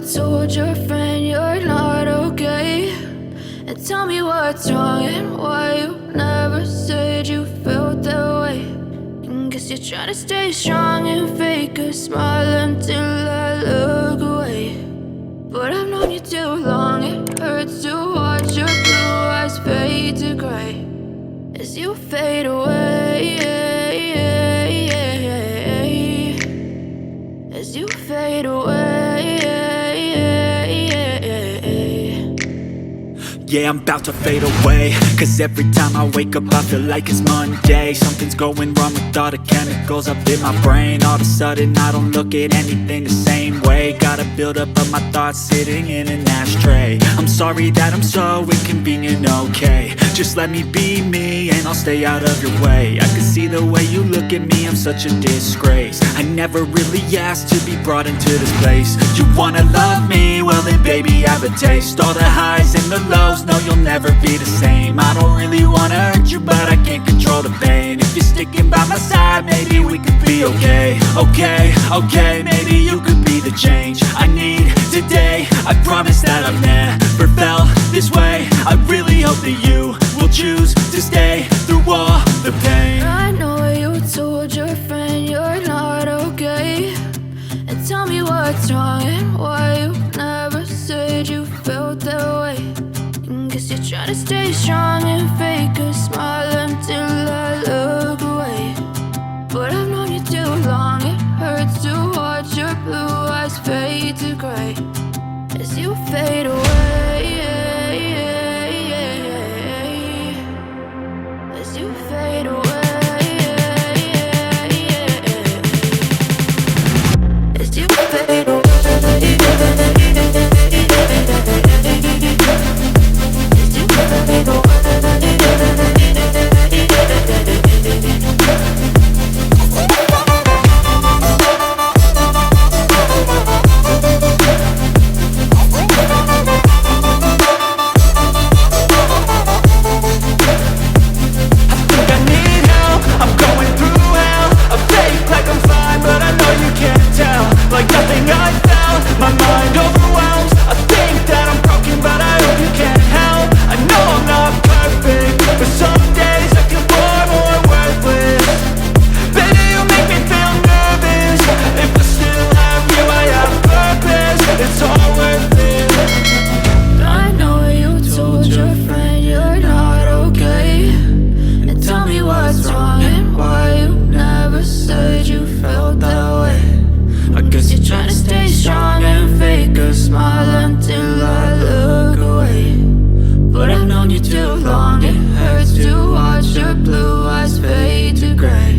told your friend you're not okay, and tell me what's wrong and why you never said you felt that way. And guess you're trying to stay strong and fake a smile until I look away. But I've known you too long, it hurts to watch your blue eyes fade to gray as you fade away, as you fade away. Yeah, I'm about to fade away, cause every time I wake up I feel like it's Monday. Something's going wrong with all the chemicals up in my brain. All of a sudden I don't look at anything the same way. Got a build up of my thoughts sitting in an ashtray. I'm sorry that I'm so inconvenient, okay. Just let me be me and I'll stay out of your way. I can see the way you look at me, I'm such a disgrace. I never really asked to be brought into this place. You wanna love me? Well then baby, have a taste. All the highs and the lows, no, you'll never be the same. I don't really wanna hurt you, but I can't control the pain. If you're sticking by my side, maybe we could be okay. Okay, maybe you could be the change I need today. I promise that I've never felt this way. I really hope that you will choose to stay through all the pain. I know you told your friend you're not okay, and tell me what's wrong and why you never said you felt that way. Guess you're trying to stay strong and fake a smile until I look away. But I've known you too long, it hurts to watch your blue eyes fade to gray as you fade away, as you fade away, as you fade away. But I've known you too long, it hurts to watch your blue eyes fade to gray